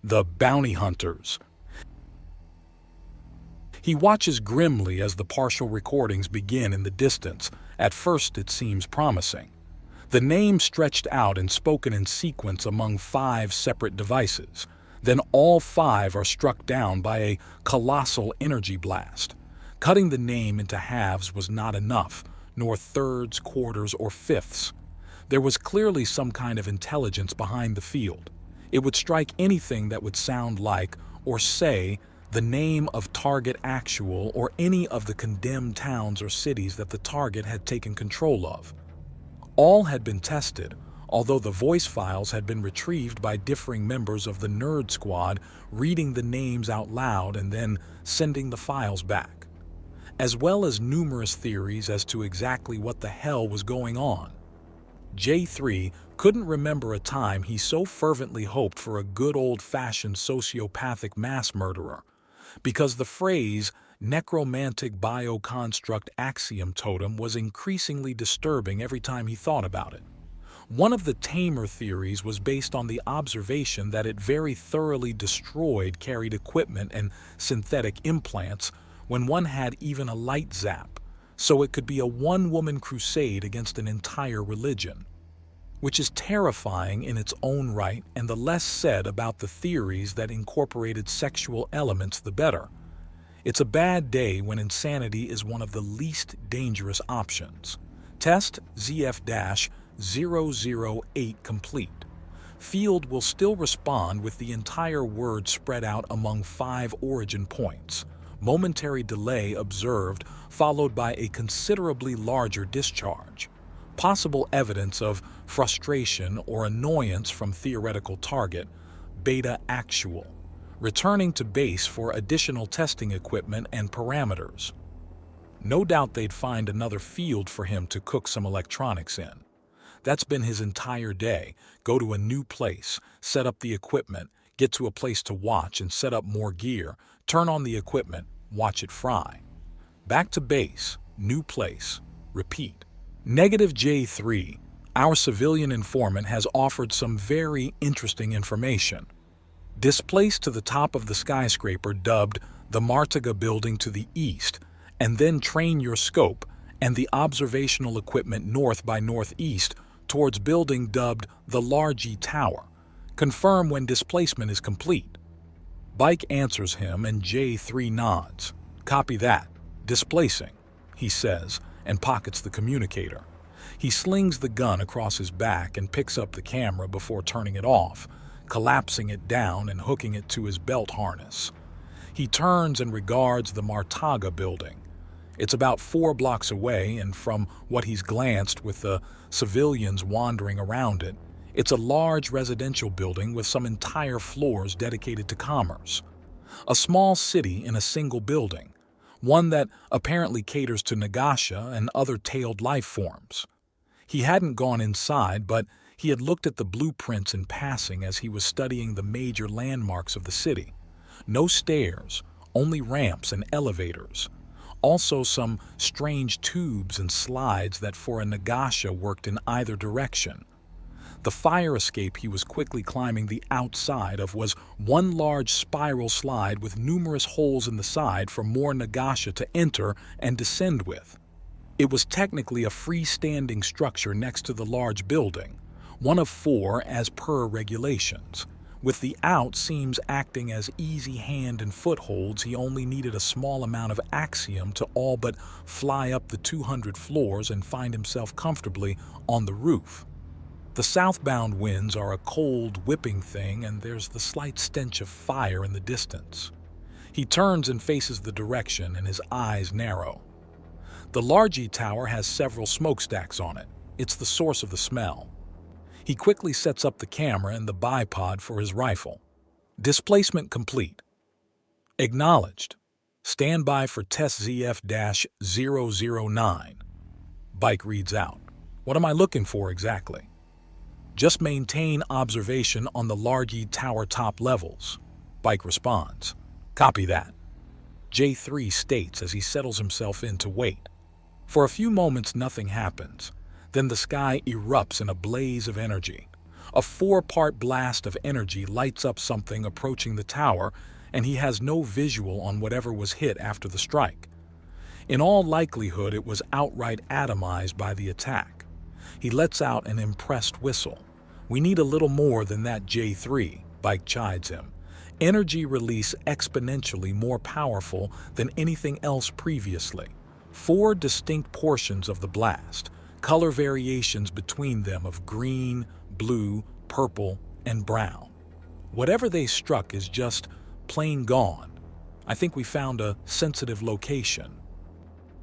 the bounty hunters. He watches grimly as the partial recordings begin in the distance. At first it seems promising. The name stretched out and spoken in sequence among 5 separate devices. Then all 5 are struck down by a colossal energy blast. Cutting the name into halves was not enough, nor thirds, quarters, or fifths. There was clearly some kind of intelligence behind the field. It would strike anything that would sound like, or say, the name of target actual or any of the condemned towns or cities that the target had taken control of. All had been tested, although the voice files had been retrieved by differing members of the Nerd Squad reading the names out loud and then sending the files back, as well as numerous theories as to exactly what the hell was going on. J3 couldn't remember a time he so fervently hoped for a good old-fashioned sociopathic mass murderer, because the phrase necromantic bioconstruct axiom totem was increasingly disturbing every time he thought about it. One of the tamer theories was based on the observation that it very thoroughly destroyed carried equipment and synthetic implants when one had even a light zap, so it could be a one-woman crusade against an entire religion, which is terrifying in its own right, and the less said about the theories that incorporated sexual elements the better. It's a bad day when insanity is one of the least dangerous options. Test ZF-008 complete. Field will still respond with the entire word spread out among 5 origin points. Momentary delay observed, followed by a considerably larger discharge. Possible evidence of frustration or annoyance from theoretical target, beta actual. Returning to base for additional testing equipment and parameters. No doubt they'd find another field for him to cook some electronics in. That's been his entire day. Go to a new place, set up the equipment, get to a place to watch and set up more gear, turn on the equipment, watch it fry. Back to base, new place, repeat. Negative J3, our civilian informant has offered some very interesting information. Displaced to the top of the skyscraper dubbed the Martaga building to the east, and then train your scope and the observational equipment north by northeast towards building dubbed the Largy Tower. Confirm when displacement is complete. Bike answers him and J3 nods. Copy that. Displacing, he says, and pockets the communicator. He slings the gun across his back and picks up the camera before turning it off, collapsing it down and hooking it to his belt harness. He turns and regards the Martaga building. It's about 4 blocks away, and from what he's glanced with the civilians wandering around it, it's a large residential building with some entire floors dedicated to commerce. A small city in a single building, one that apparently caters to Nagasha and other tailed life forms. He hadn't gone inside, but he had looked at the blueprints in passing as he was studying the major landmarks of the city. No stairs, only ramps and elevators. Also some strange tubes and slides that for a Nagasha worked in either direction. The fire escape he was quickly climbing the outside of was one large spiral slide with numerous holes in the side for more Nagasha to enter and descend with. It was technically a freestanding structure next to the large building, one of 4 as per regulations. With the out seams acting as easy hand and footholds, he only needed a small amount of axiom to all but fly up the 200 floors and find himself comfortably on the roof. The southbound winds are a cold, whipping thing, and there's the slight stench of fire in the distance. He turns and faces the direction, and his eyes narrow. The Largy Tower has several smokestacks on it. It's the source of the smell. He quickly sets up the camera and the bipod for his rifle. Displacement complete. Acknowledged. Stand by for test ZF-009. Bike reads out. What am I looking for exactly? Just maintain observation on the Largy Tower top levels. Bike responds. Copy that. J3 states as he settles himself in to wait. For a few moments nothing happens. Then the sky erupts in a blaze of energy. A 4-part blast of energy lights up something approaching the tower, and he has no visual on whatever was hit after the strike. In all likelihood, it was outright atomized by the attack. He lets out an impressed whistle. "We need a little more than that, J3, Bike chides him. "Energy release exponentially more powerful than anything else previously. 4 distinct portions of the blast, color variations between them of green, blue, purple, and brown. Whatever they struck is just plain gone. I think we found a sensitive location."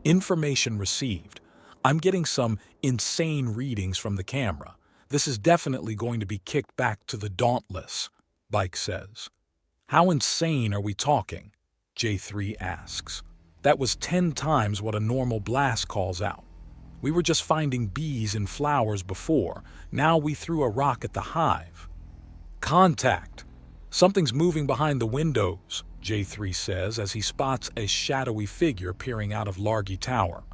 Information received. "I'm getting some insane readings from the camera. This is definitely going to be kicked back to the Dauntless," Bike says. "How insane are we talking?" J3 asks. "That was 10 times what a normal blast calls out. We were just finding bees in flowers before. Now we threw a rock at the hive." "Contact! Something's moving behind the windows," J3 says as he spots a shadowy figure peering out of Largy Tower.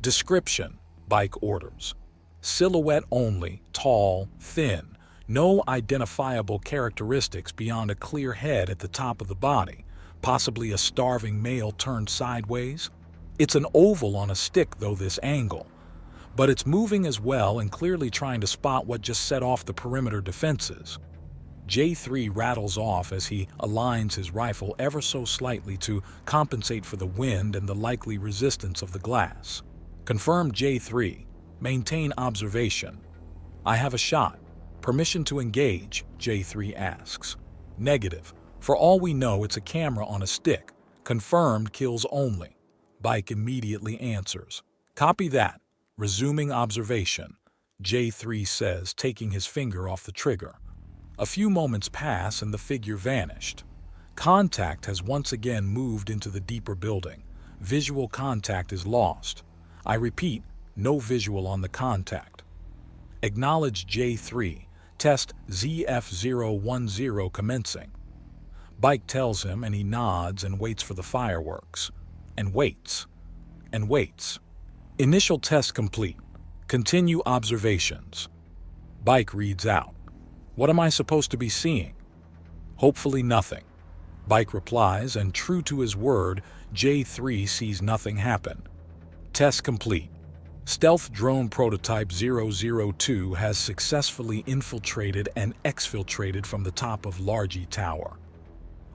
"Description," Bike orders. "Silhouette only, tall, thin, no identifiable characteristics beyond a clear head at the top of the body, possibly a starving male turned sideways. It's an oval on a stick, though, this angle. But it's moving as well and clearly trying to spot what just set off the perimeter defenses." J3 rattles off as he aligns his rifle ever so slightly to compensate for the wind and the likely resistance of the glass. "Confirm, J3. Maintain observation." "I have a shot. Permission to engage?" J3 asks. "Negative. For all we know, it's a camera on a stick. Confirmed kills only." Bike immediately answers. "Copy that. Resuming observation," J3 says, taking his finger off the trigger. A few moments pass and the figure vanished. Contact has once again moved into the deeper building. Visual contact is lost. I repeat, no visual on the contact. "Acknowledge, J3. Test ZF010 commencing." Bike tells him, and he nods and waits for the fireworks. And waits. And waits. "Initial test complete. Continue observations." Bike reads out. "What am I supposed to be seeing?" "Hopefully nothing." Bike replies, and true to his word, J3 sees nothing happen. "Test complete. Stealth drone prototype 002 has successfully infiltrated and exfiltrated from the top of Largy Tower."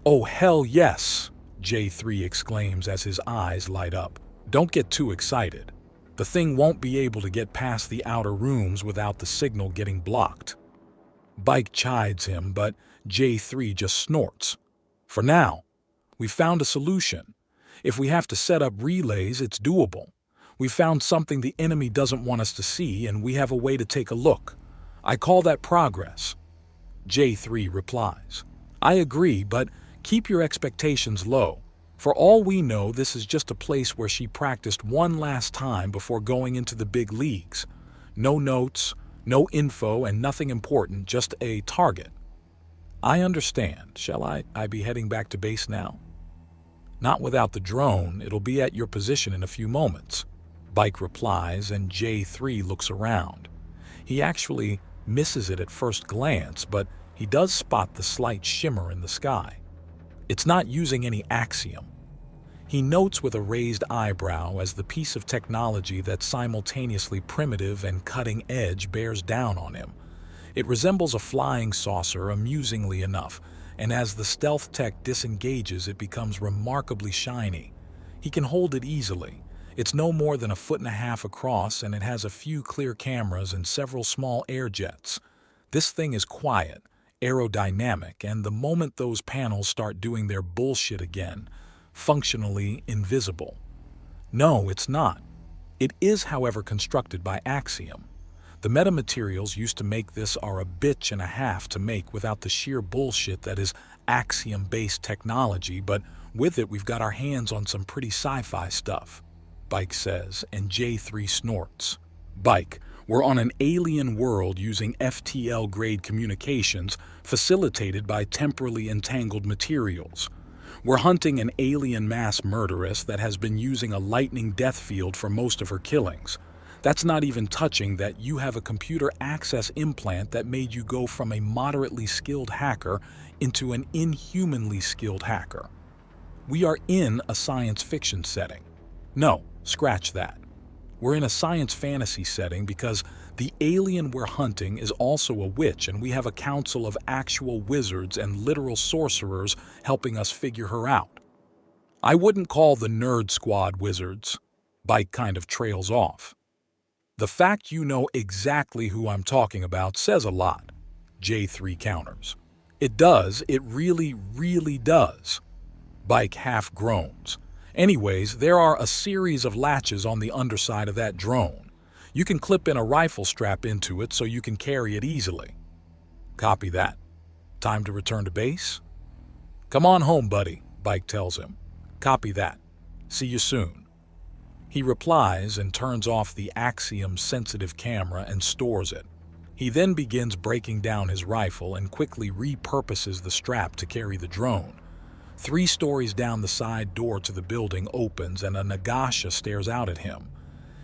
"Oh, hell yes!" J3 exclaims as his eyes light up. "Don't get too excited. The thing won't be able to get past the outer rooms without the signal getting blocked." Bike chides him, but J3 just snorts. "For now, we found a solution. If we have to set up relays, it's doable. We found something the enemy doesn't want us to see, and we have a way to take a look. I call that progress." J3 replies. "I agree, but keep your expectations low. For all we know, this is just a place where she practiced one last time before going into the big leagues. No notes, no info, and nothing important, just a target." "I understand. Shall I be heading back to base now?" "Not without the drone. It'll be at your position in a few moments," Bike replies, and J3 looks around. He actually misses it at first glance, but he does spot the slight shimmer in the sky. It's not using any axiom. He notes with a raised eyebrow as the piece of technology that's simultaneously primitive and cutting edge bears down on him. It resembles a flying saucer, amusingly enough, and as the stealth tech disengages, it becomes remarkably shiny. He can hold it easily. It's no more than 1.5 feet across, and it has a few clear cameras and several small air jets. This thing is quiet, aerodynamic, and the moment those panels start doing their bullshit again, functionally invisible. No, it's not. It is, however, constructed by axiom. The metamaterials used to make this are a bitch and a half to make without the sheer bullshit that is axiom-based technology, but with it we've got our hands on some pretty sci-fi stuff, Bike says, and J3 snorts. "Bike, we're on an alien world using FTL-grade communications facilitated by temporally entangled materials. We're hunting an alien mass murderess that has been using a lightning death field for most of her killings. That's not even touching that you have a computer access implant that made you go from a moderately skilled hacker into an inhumanly skilled hacker. We are in a science fiction setting. No, scratch that. We're in a science fantasy setting because the alien we're hunting is also a witch, and we have a council of actual wizards and literal sorcerers helping us figure her out. I wouldn't call the Nerd Squad wizards. Bike kind of trails off. The fact you know exactly who I'm talking about says a lot, J3 counters. It does, it really, really does. Bike half groans. Anyways, there are a series of latches on the underside of that drone. You can clip in a rifle strap into it so you can carry it easily. Copy that. Time to return to base? Come on home, buddy, Bike tells him. Copy that. See you soon. He replies and turns off the Axiom-sensitive camera and stores it. He then begins breaking down his rifle and quickly repurposes the strap to carry the drone. 3 stories down the side door to the building opens and a Nagasha stares out at him.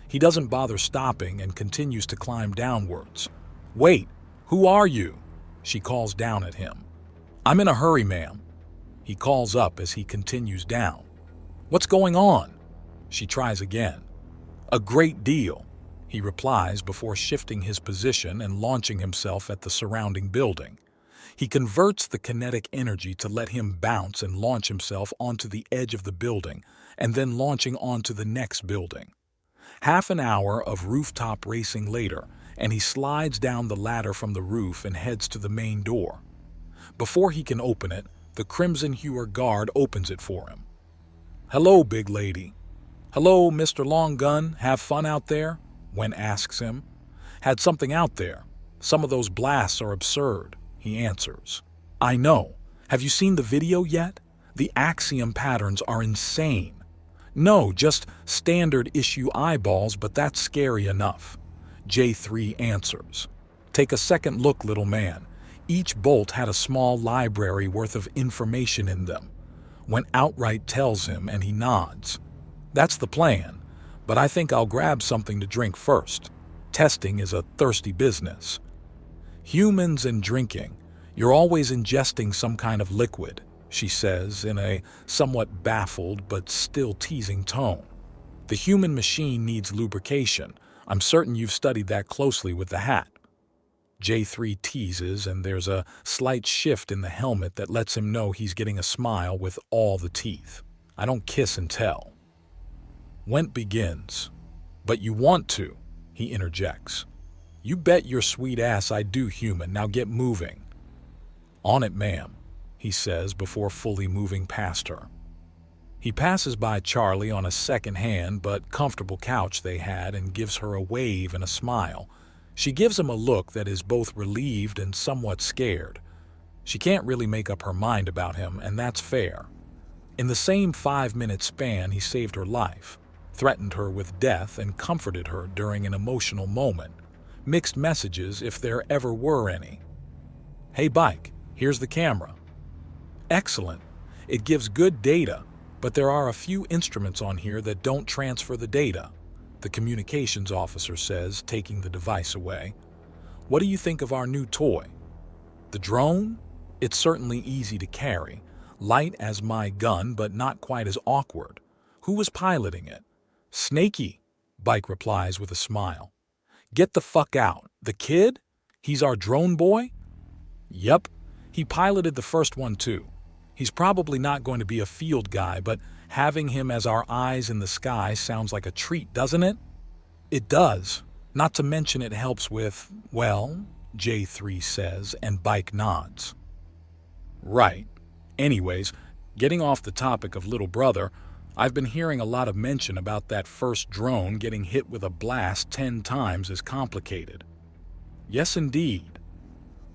He doesn't bother stopping and continues to climb downwards. Wait, who are you? She calls down at him. I'm in a hurry, ma'am. He calls up as he continues down. What's going on? She tries again. A great deal, he replies before shifting his position and launching himself at the surrounding building. He converts the kinetic energy to let him bounce and launch himself onto the edge of the building and then launching onto the next building. Half an hour of rooftop racing later, and he slides down the ladder from the roof and heads to the main door. Before he can open it, the Crimson Hewer guard opens it for him. Hello, big lady. Hello, Mr. Long Gun. Have fun out there? Wen asks him. Had something out there. Some of those blasts are absurd, he answers. I know. Have you seen the video yet? The Axiom patterns are insane. No, just standard issue eyeballs, but that's scary enough. J3 answers. Take a second look, little man. Each bolt had a small library worth of information in them. Wen outright tells him, and he nods. That's the plan, but I think I'll grab something to drink first. Testing is a thirsty business. Humans and drinking. You're always ingesting some kind of liquid, she says in a somewhat baffled but still teasing tone. The human machine needs lubrication. I'm certain you've studied that closely with the hat. J3 teases, and there's a slight shift in the helmet that lets him know he's getting a smile with all the teeth. I don't kiss and tell. Went begins. But you want to, he interjects. You bet your sweet ass I do, human. Now get moving. On it, ma'am, he says before fully moving past her. He passes by Charlie on a second-hand but comfortable couch they had and gives her a wave and a smile. She gives him a look that is both relieved and somewhat scared. She can't really make up her mind about him, and that's fair. In the same 5-minute span, he saved her life, threatened her with death, and comforted her during an emotional moment. Mixed messages if there ever were any. Hey, Bike, here's the camera. Excellent. It gives good data, but there are a few instruments on here that don't transfer the data, the communications officer says, taking the device away. What do you think of our new toy? The drone? It's certainly easy to carry, light as my gun, but not quite as awkward. Who was piloting it? Snakey, Bike replies with a smile. Get the fuck out. The kid? He's our drone boy? Yep. He piloted the first one too. He's probably not going to be a field guy, but having him as our eyes in the sky sounds like a treat, doesn't it? It does. Not to mention it helps with, well, J3 says, and Bike nods. Right. Anyways, getting off the topic of little brother, I've been hearing a lot of mention about that first drone getting hit with a blast 10 times as complicated. Yes, indeed.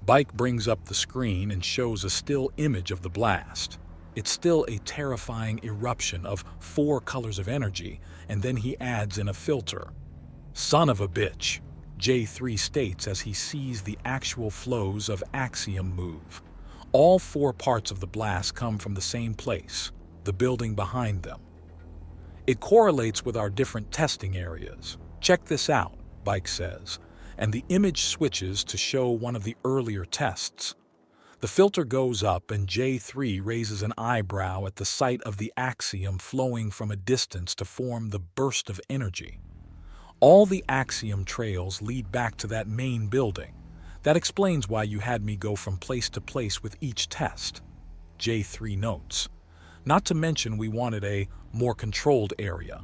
Bike brings up the screen and shows a still image of the blast. It's still a terrifying eruption of 4 colors of energy, and then he adds in a filter. Son of a bitch, J3 states as he sees the actual flows of Axiom move. All 4 parts of the blast come from the same place, the building behind them. It correlates with our different testing areas, Check this out, Bike says, and the image switches to show one of the earlier tests. The filter goes up and J3 raises an eyebrow at the sight of the axiom flowing from a distance to form the burst of energy. All the axiom trails lead back to that main building. That explains why you had me go from place to place with each test. J3 notes. Not to mention we wanted a more controlled area,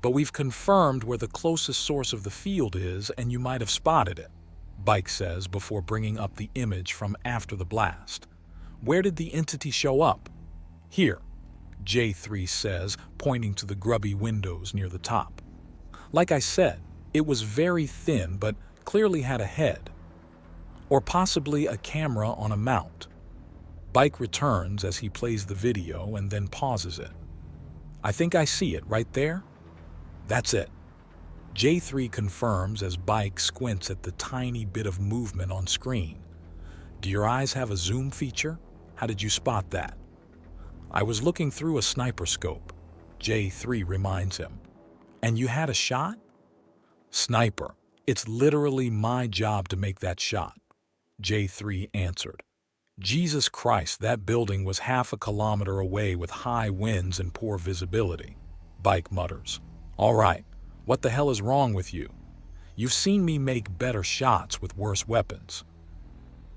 but we've confirmed where the closest source of the field is and you might have spotted it, Bike says before bringing up the image from after the blast. Where did the entity show up? Here, J3 says, pointing to the grubby windows near the top. Like I said, it was very thin but clearly had a head. Or possibly a camera on a mount. Bike returns as he plays the video and then pauses it. I think I see it right there. That's it. J3 confirms as Bike squints at the tiny bit of movement on screen. Do your eyes have a zoom feature? How did you spot that? I was looking through a sniper scope, J3 reminds him. And you had a shot? Sniper. It's literally my job to make that shot, J3 answered. Jesus Christ, that building was half a kilometer away with high winds and poor visibility, Bike mutters. All right, what the hell is wrong with you? You've seen me make better shots with worse weapons,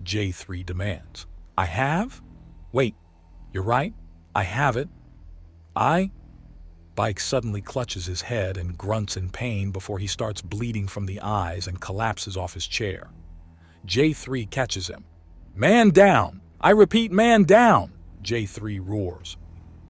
J3 demands. I have? Wait, you're right, I have it. Bike suddenly clutches his head and grunts in pain before he starts bleeding from the eyes and collapses off his chair. J3 catches him. Man down! I repeat, man down! J3 roars.